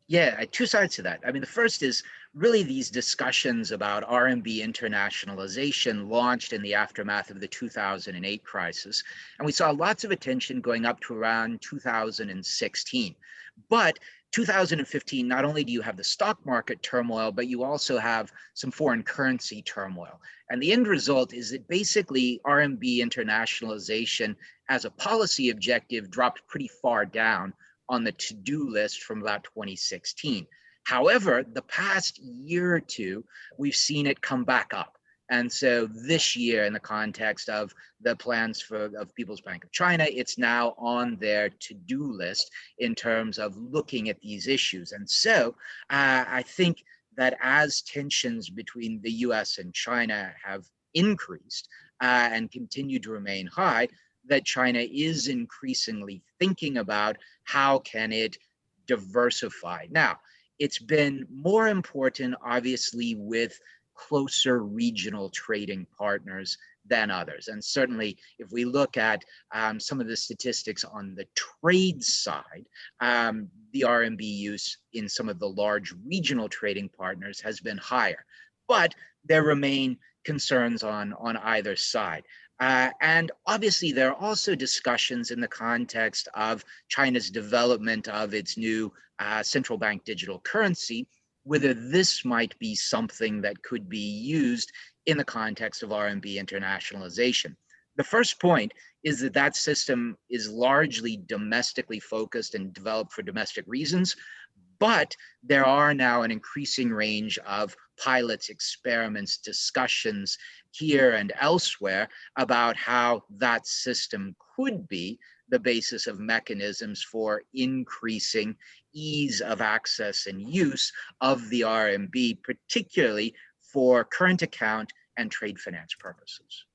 Yeah, two sides to that. I mean, the first is really these discussions about RMB internationalization launched in the aftermath of the 2008 crisis. And we saw lots of attention going up to around 2016. But 2015, not only do you have the stock market turmoil, but you also have some foreign currency turmoil. And the end result is that basically RMB internationalization as a policy objective dropped pretty far down on the to-do list from about 2016. However, the past year or two, we've seen it come back up. And so this year, in the context of the plans of People's Bank of China, it's now on their to-do list in terms of looking at these issues. And so I think that as tensions between the US and China have increased and continue to remain high, that China is increasingly thinking about how can it diversify. Now, it's been more important, obviously, with closer regional trading partners than others. And certainly, if we look at some of the statistics on the trade side, the RMB use in some of the large regional trading partners has been higher. But there remain concerns on either side. And obviously, there are also discussions in the context of China's development of its new central bank digital currency, whether this might be something that could be used in the context of RMB internationalization. The first point is that that system is largely domestically focused and developed for domestic reasons, but there are now an increasing range of pilots, experiments, discussions here and elsewhere about how that system could be the basis of mechanisms for increasing ease of access and use of the RMB, particularly for current account and trade finance purposes.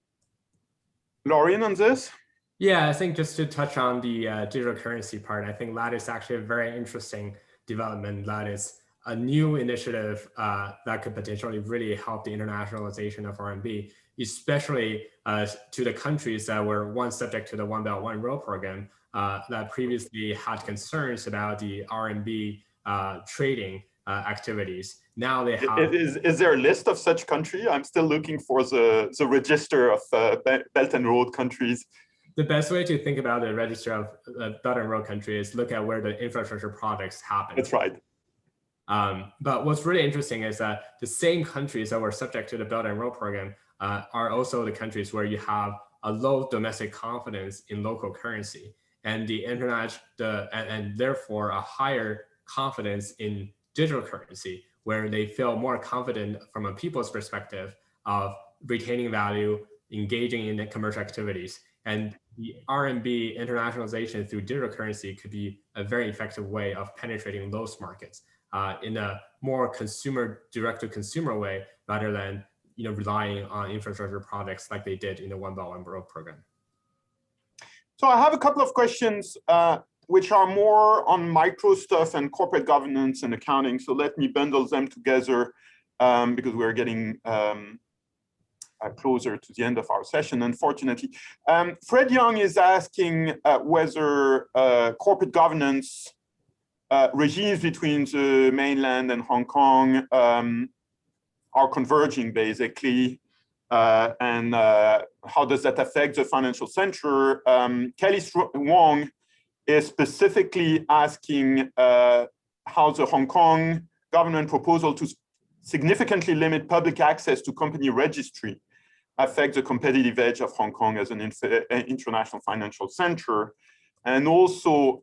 Laurian, on this? Yeah, I think just to touch on the digital currency part, I think that is actually a very interesting development. That is a new initiative that could potentially really help the internationalization of RMB, especially to the countries that were once subject to the One Belt, One Road program that previously had concerns about the RMB trading activities. Now they have. Is there a list of such countries? I'm still looking for the register of Belt and Road countries. The best way to think about the register of Belt and Road country is look at where the infrastructure projects happen. That's right. But what's really interesting is that the same countries that were subject to the Belt and Road program are also the countries where you have a low domestic confidence in local currency, and and therefore a higher confidence in digital currency, where they feel more confident from a people's perspective of retaining value, engaging in commercial activities. And the RMB internationalization through digital currency could be a very effective way of penetrating those markets in a more direct-to-consumer way, rather than relying on infrastructure projects like they did in the One Belt, One Road program. So I have a couple of questions which are more on micro stuff and corporate governance and accounting. So let me bundle them together because we're getting closer to the end of our session, unfortunately. Fred Young is asking whether corporate governance regimes between the mainland and Hong Kong are converging, basically, and how does that affect the financial center? Kelly Wong is specifically asking how the Hong Kong government proposal to significantly limit public access to company registry affect the competitive edge of Hong Kong as an international financial center. And also,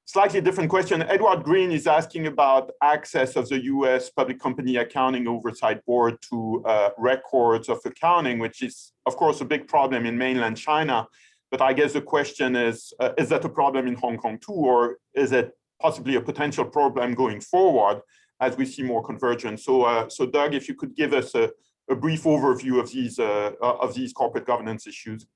slightly different question, Edward Green is asking about access of the US Public Company Accounting Oversight Board to records of accounting, which is, of course, a big problem in mainland China. But I guess the question is that a problem in Hong Kong too, or is it possibly a potential problem going forward as we see more convergence? So, so Doug, if you could give us a brief overview of these corporate governance issues.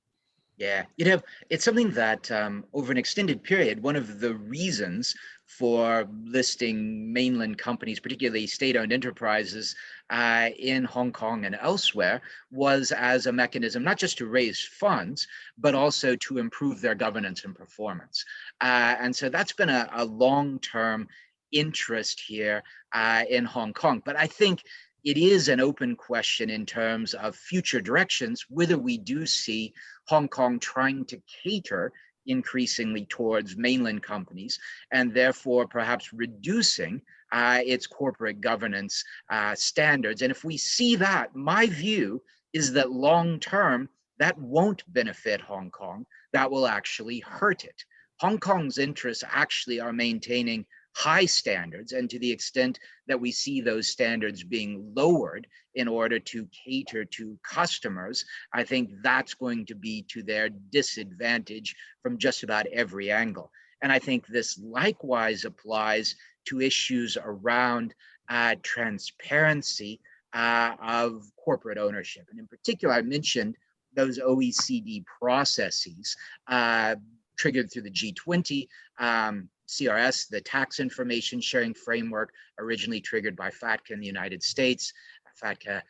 Yeah, it's something that over an extended period, one of the reasons for listing mainland companies, particularly state-owned enterprises in Hong Kong and elsewhere, was as a mechanism not just to raise funds, but also to improve their governance and performance. And so that's been a long-term interest here in Hong Kong. But I think it is an open question in terms of future directions, whether we do see Hong Kong trying to cater increasingly towards mainland companies and therefore perhaps reducing its corporate governance standards. And if we see that, my view is that long term, that won't benefit Hong Kong. That will actually hurt it. Hong Kong's interests actually are maintaining high standards, and to the extent that we see those standards being lowered in order to cater to customers, I think that's going to be to their disadvantage from just about every angle. And I think this likewise applies to issues around transparency of corporate ownership. And in particular, I mentioned those OECD processes triggered through the G20, CRS, the tax information sharing framework, originally triggered by FATCA in the United States. FATCA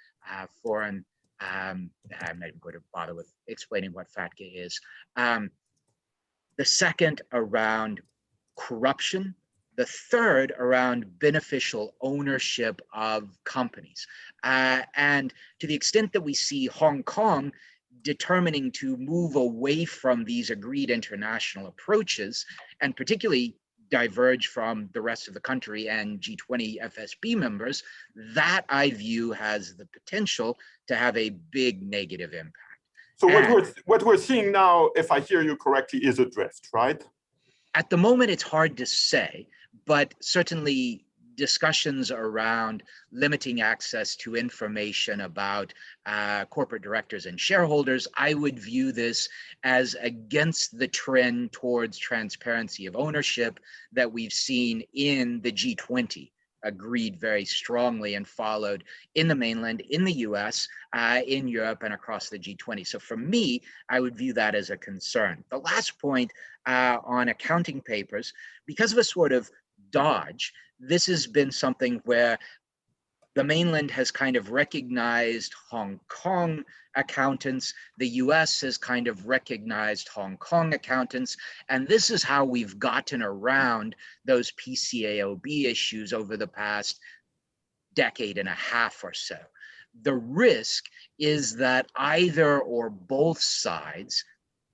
foreign, I'm not even going to bother with explaining what FATCA is. The second around corruption. The third around beneficial ownership of companies. And to the extent that we see Hong Kong determining to move away from these agreed international approaches, and particularly diverge from the rest of the country and G20 FSB members, that I view has the potential to have a big negative impact. So what we're seeing now, if I hear you correctly, is a drift, right? At the moment, it's hard to say, but certainly discussions around limiting access to information about corporate directors and shareholders, I would view this as against the trend towards transparency of ownership that we've seen in the G20, agreed very strongly and followed in the mainland, in the US, in Europe, and across the G20. So for me, I would view that as a concern. The last point on accounting papers, because of a sort of dodge, this has been something where the mainland has kind of recognized Hong Kong accountants, the US has kind of recognized Hong Kong accountants, and this is how we've gotten around those PCAOB issues over the past decade and a half or so. The risk is that either or both sides,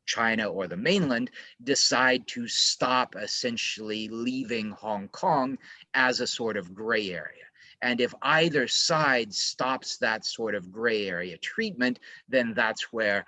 China or the mainland, decide to stop essentially leaving Hong Kong as a sort of gray area. And if either side stops that sort of gray area treatment, then that's where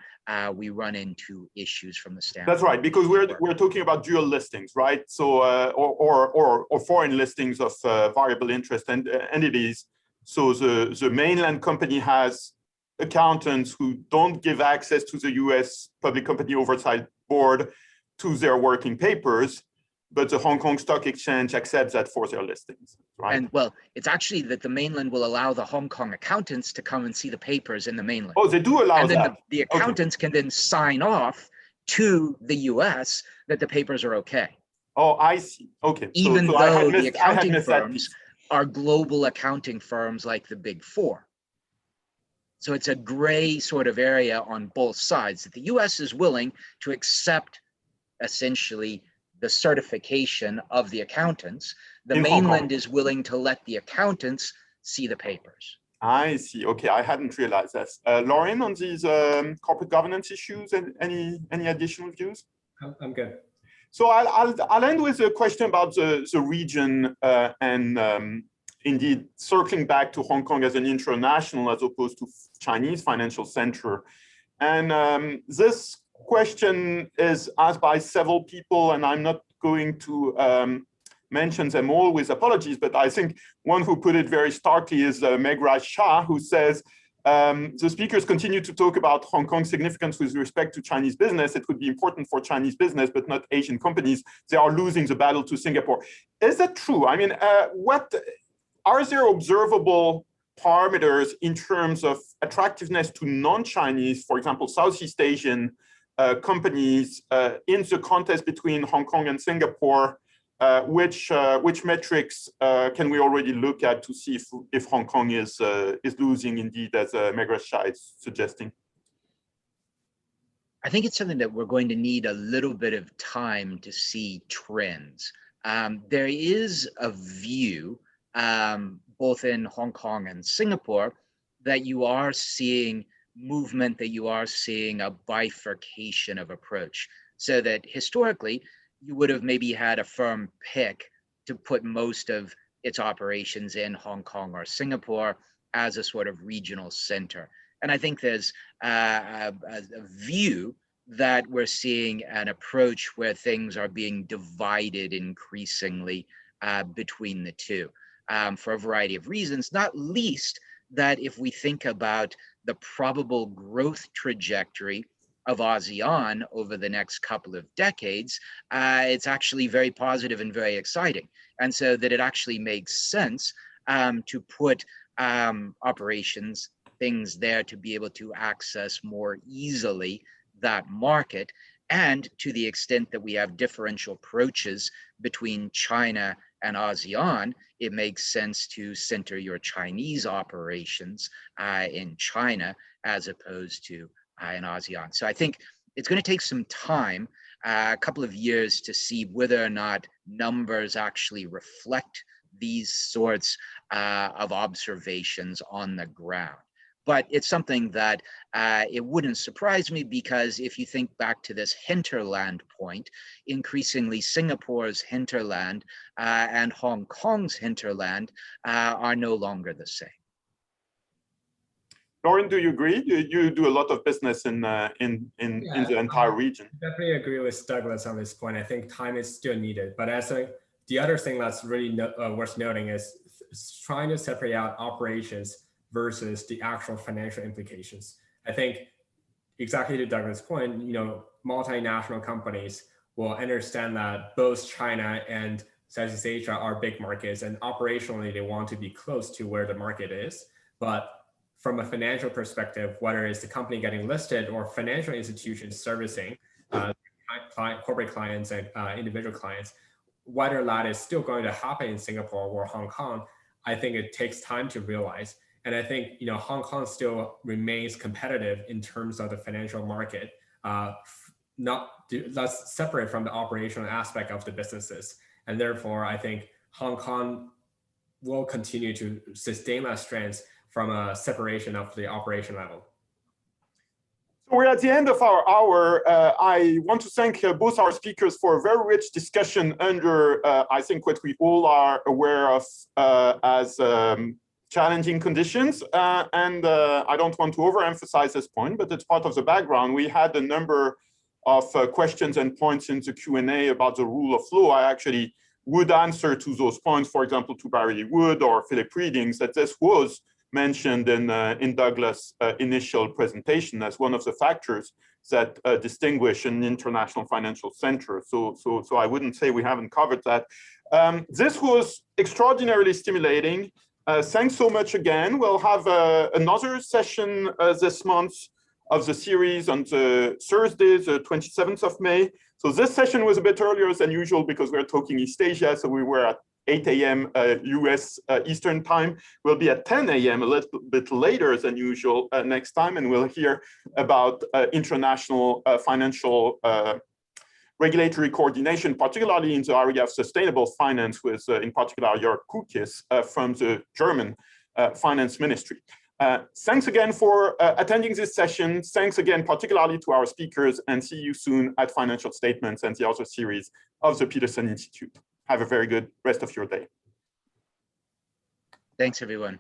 we run into issues from the standpoint. That's right, because we're talking about dual listings, right? So or foreign listings of variable interest entities. So the mainland company has accountants who don't give access to the US Public Company Oversight Board to their working papers, but the Hong Kong Stock Exchange accepts that for their listings, right? And well, it's actually that the mainland will allow the Hong Kong accountants to come and see the papers in the mainland. Oh, they do allow that. And then that. the accountants can then sign off to the US that the papers are okay. Oh, I see. Okay. Even though the accounting firms are global accounting firms like the Big Four. So it's a gray sort of area on both sides, that the US is willing to accept essentially the certification of the accountants. The mainland is willing to let the accountants see the papers. I see. Okay, I hadn't realized this. Lauren, on these corporate governance issues, and any additional views? I'm good. So I'll end with a question about the region and indeed circling back to Hong Kong as an international as opposed to Chinese financial center. And this question is asked by several people, and I'm not going to mention them all with apologies, but I think one who put it very starkly is Megraj Shah, who says, the speakers continue to talk about Hong Kong's significance with respect to Chinese business. It would be important for Chinese business, but not Asian companies. They are losing the battle to Singapore. Is that true? I mean, are there observable parameters in terms of attractiveness to non-Chinese, for example, Southeast Asian companies in the contest between Hong Kong and Singapore, which metrics can we already look at to see if Hong Kong is losing indeed, as Megra Shah is suggesting? I think it's something that we're going to need a little bit of time to see trends. There is a view, both in Hong Kong and Singapore, that you are seeing movement, that you are seeing a bifurcation of approach. So that historically, you would have maybe had a firm pick to put most of its operations in Hong Kong or Singapore as a sort of regional center. And I think there's a view that we're seeing an approach where things are being divided increasingly between the two for a variety of reasons, not least that if we think about the probable growth trajectory of ASEAN over the next couple of decades, it's actually very positive and very exciting. And so that it actually makes sense to put operations, things there to be able to access more easily that market. And to the extent that we have differential approaches between China and ASEAN, it makes sense to center your Chinese operations in China as opposed to in ASEAN. So I think it's going to take some time, a couple of years, to see whether or not numbers actually reflect these sorts of observations on the ground. But it's something that it wouldn't surprise me, because if you think back to this hinterland point, increasingly Singapore's hinterland and Hong Kong's hinterland are no longer the same. Lauren, do you agree? You do a lot of business in the entire region. I definitely agree with Douglas on this point. I think time is still needed. But the other thing that's really worth noting is trying to separate out operations versus the actual financial implications. I think exactly to Douglas' point, multinational companies will understand that both China and Southeast Asia are big markets, and operationally they want to be close to where the market is. But from a financial perspective, whether it's the company getting listed or financial institutions servicing corporate clients and individual clients, whether that is still going to happen in Singapore or Hong Kong, I think it takes time to realize. And I think Hong Kong still remains competitive in terms of the financial market, that's separate from the operational aspect of the businesses. And therefore, I think Hong Kong will continue to sustain that strength from a separation of the operation level. So we're at the end of our hour. I want to thank both our speakers for a very rich discussion under, I think, what we all are aware of as challenging conditions. And I don't want to overemphasize this point, but it's part of the background. We had a number of questions and points in the Q&A about the rule of law. I actually would answer to those points, for example, to Barry Wood or Philip Readings, that this was mentioned in Douglas' initial presentation as one of the factors that distinguish an international financial center. So I wouldn't say we haven't covered that. This was extraordinarily stimulating. Thanks so much again. We'll have another session this month of the series on the Thursday, the 27th of May. So this session was a bit earlier than usual because we're talking East Asia. So we were at 8 a.m. US Eastern time. We'll be at 10 a.m. a little bit later than usual next time, and we'll hear about international financial regulatory coordination, particularly in the area of sustainable finance with, in particular, Jörg Kukis from the German Finance Ministry. Thanks again for attending this session. Thanks again, particularly to our speakers, and see you soon at Financial Statements and the other series of the Peterson Institute. Have a very good rest of your day. Thanks, everyone.